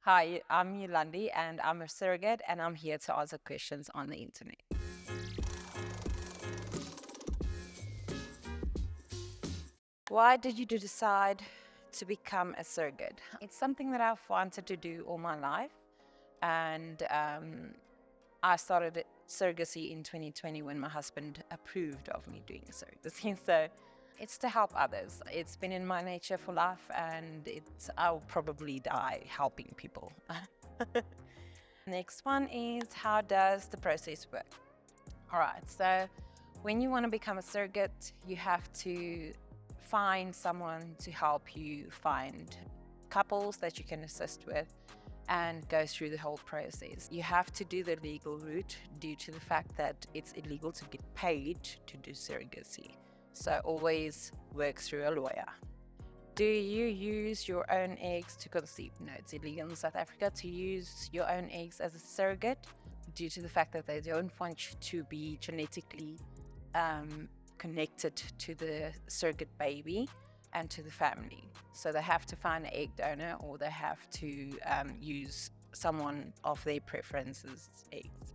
Hi, I'm Yolandi and I'm a surrogate and I'm here to answer questions on the internet. Why did you decide to become a surrogate? It's something that I've wanted to do all my life, and I started surrogacy in 2020 when my husband approved of me doing surrogacy. So it's to help others. It's been in my nature for life, and I'll probably die helping people. Next one is, how does the process work? All right, so when you want to become a surrogate, you have to find someone to help you find couples that you can assist with and go through the whole process. You have to do the legal route due to the fact that it's illegal to get paid to do surrogacy. So always work through a lawyer. Do you use your own eggs to conceive? No, it's illegal in South Africa to use your own eggs as a surrogate due to the fact that they don't want you to be genetically connected to the surrogate baby and to the family. So they have to find an egg donor, or they have to use someone of their preferences' eggs.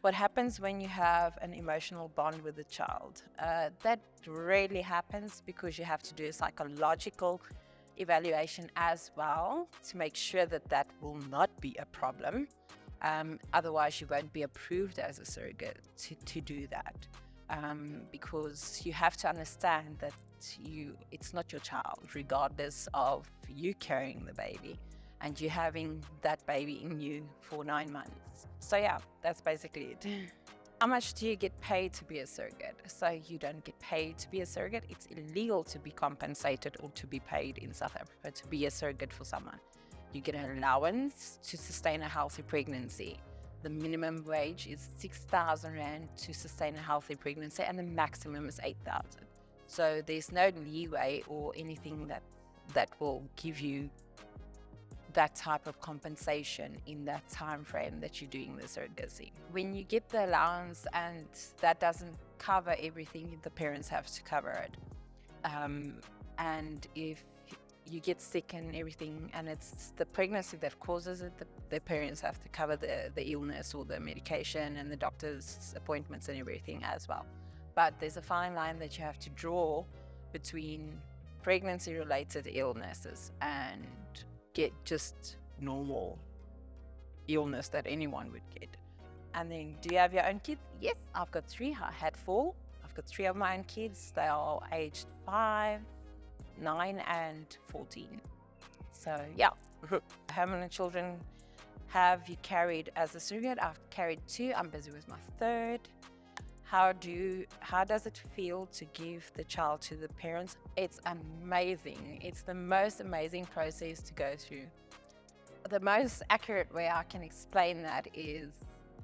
What happens when you have an emotional bond with the child? That rarely happens because you have to do a psychological evaluation as well to make sure that that will not be a problem. Otherwise, you won't be approved as a surrogate to do that, because you have to understand that it's not your child, regardless of you carrying the baby and you having that baby in you for 9 months. So yeah, that's basically it. How much do you get paid to be a surrogate? So you don't get paid to be a surrogate. It's illegal to be compensated or to be paid in South Africa to be a surrogate for someone. You get an allowance to sustain a healthy pregnancy. The minimum wage is 6,000 Rand to sustain a healthy pregnancy, and the maximum is 8,000. So there's no leeway or anything that will give you that type of compensation in that time frame that you're doing the surrogacy. When you get the allowance and that doesn't cover everything, the parents have to cover it. And if you get sick and everything and it's the pregnancy that causes it, the parents have to cover the illness or the medication and the doctor's appointments and everything as well. But there's a fine line that you have to draw between pregnancy related illnesses and get just normal illness that anyone would get. And then, do you have your own kids? Yes, I've got 3. I had 4. I've got 3 of my own kids. They are aged 5, 9 and 14. So yeah. How many children have you carried as a surrogate? I've carried 2. I'm busy with my 3rd. How does it feel to give the child to the parents? It's amazing. It's the most amazing process to go through. The most accurate way I can explain that is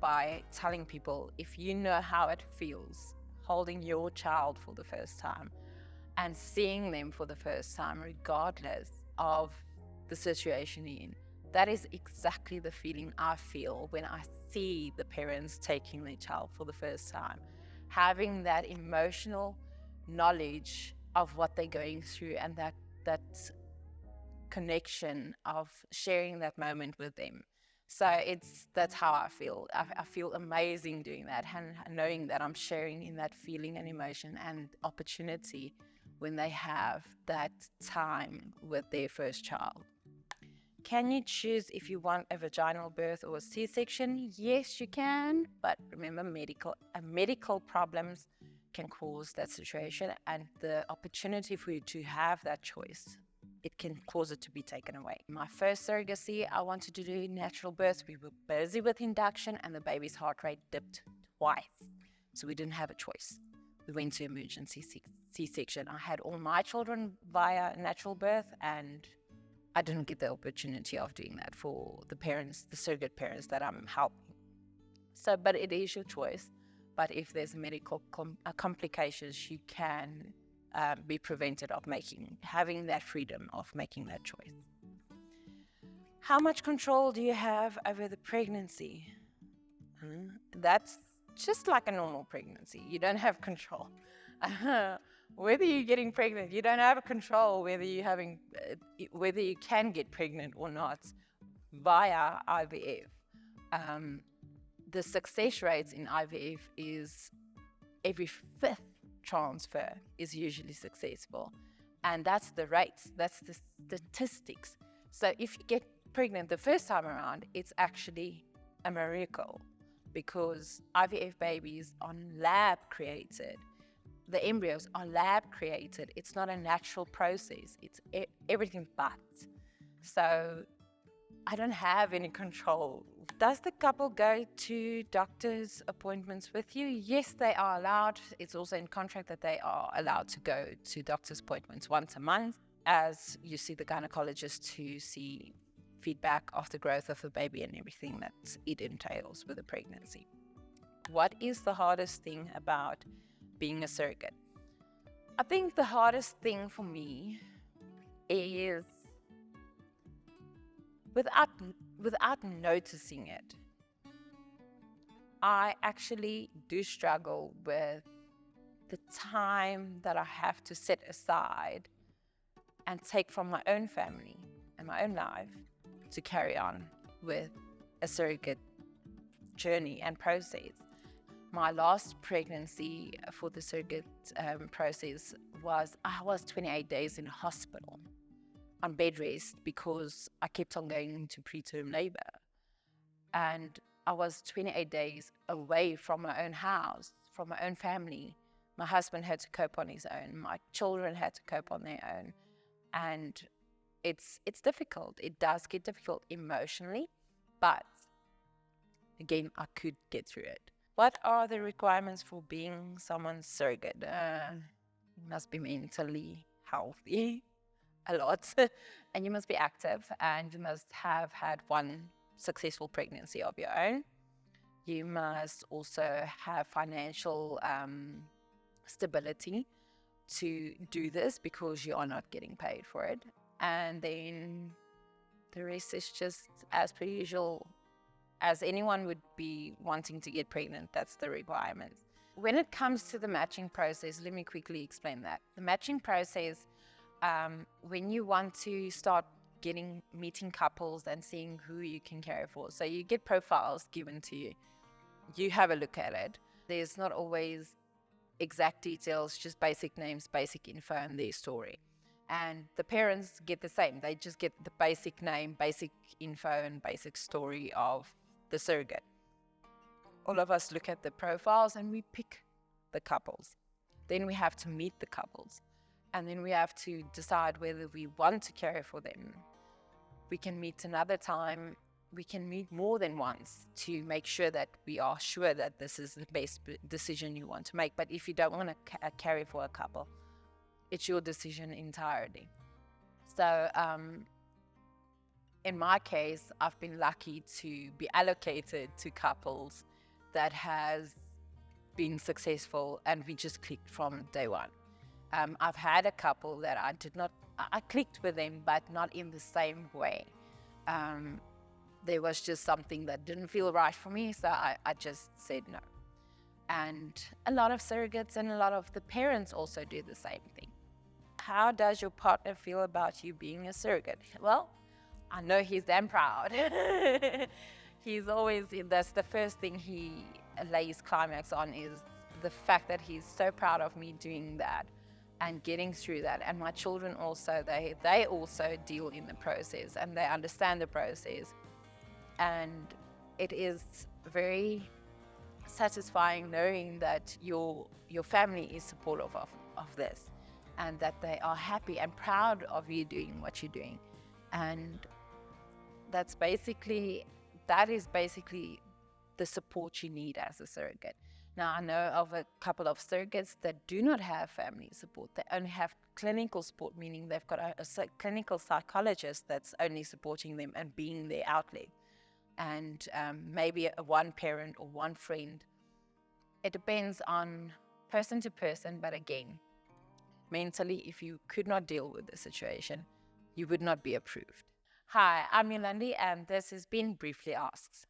by telling people, if you know how it feels holding your child for the first time and seeing them for the first time, regardless of the situation you're in, that is exactly the feeling I feel when I see the parents taking their child for the first time. Having that emotional knowledge of what they're going through and that connection of sharing that moment with them. So that's how I feel. I feel amazing doing that, and knowing that I'm sharing in that feeling and emotion and opportunity when they have that time with their first child. Can you choose if you want a vaginal birth or a C-section? Yes, you can, but remember, medical problems can cause that situation, and the opportunity for you to have that choice, it can cause it to be taken away. My first surrogacy, I wanted to do natural birth. We were busy with induction, and the baby's heart rate dipped twice, so we didn't have a choice. We went to emergency C-section. I had all my children via natural birth, and I didn't get the opportunity of doing that for the parents, the surrogate parents that I'm helping. So, but it is your choice. But if there's medical complications, you can be prevented of having that freedom of making that choice. How much control do you have over the pregnancy? That's just like a normal pregnancy. You don't have control. Whether you're getting pregnant, you don't have a control whether you can get pregnant or not. via IVF, the success rates in IVF is every fifth transfer is usually successful. And that's the rates, that's the statistics. So if you get pregnant the first time around, it's actually a miracle, because IVF babies are lab created. The embryos are lab created. It's not a natural process. It's everything but. So I don't have any control. Does the couple go to doctor's appointments with you? Yes, they are allowed. It's also in contract that they are allowed to go to doctor's appointments once a month, as you see the gynecologist to see feedback of the growth of the baby and everything that it entails with a pregnancy. What is the hardest thing about being a surrogate? I think the hardest thing for me is without noticing it, I actually do struggle with the time that I have to set aside and take from my own family and my own life to carry on with a surrogate journey and process. My last pregnancy for the surrogate process I was 28 days in hospital on bed rest because I kept on going into preterm labor. And I was 28 days away from my own house, from my own family. My husband had to cope on his own. My children had to cope on their own. And it's difficult. It does get difficult emotionally, but again, I could get through it. What are the requirements for being someone's surrogate? You must be mentally healthy a lot, and you must be active, and you must have had one successful pregnancy of your own. You must also have financial stability to do this, because you are not getting paid for it. And then the rest is just as per usual, as anyone would be wanting to get pregnant. That's the requirements. When it comes to the matching process, let me quickly explain that. The matching process, when you want to start meeting couples and seeing who you can care for. So you get profiles given to you. You have a look at it. There's not always exact details, just basic names, basic info, and their story. And the parents get the same. They just get the basic name, basic info, and basic story of the surrogate. All of us look at the profiles and we pick the couples. Then we have to meet the couples. And then we have to decide whether we want to care for them. We can meet another time. We can meet more than once to make sure that we are sure that this is the best decision you want to make. But if you don't want to carry for a couple, it's your decision entirely. So in my case, I've been lucky to be allocated to couples that has been successful, and we just clicked from day one. I've had a couple that I clicked with them, but not in the same way. There was just something that didn't feel right for me, so I just said no. And a lot of surrogates and a lot of the parents also do the same thing. How does your partner feel about you being a surrogate? Well, I know he's damn proud. He's always, that's the first thing he lays climax on, is the fact that he's so proud of me doing that and getting through that. And my children also, they also deal in the process and they understand the process. And it is very satisfying knowing that your family is supportive of this, and that they are happy and proud of you doing what you're doing. And that is basically the support you need as a surrogate. Now, I know of a couple of surrogates that do not have family support. They only have clinical support, meaning they've got a clinical psychologist that's only supporting them and being their outlet. And maybe one parent or one friend. It depends on person to person, but again, mentally, if you could not deal with the situation, you would not be approved. Hi, I'm Yolandi, and this has been Briefly Asked.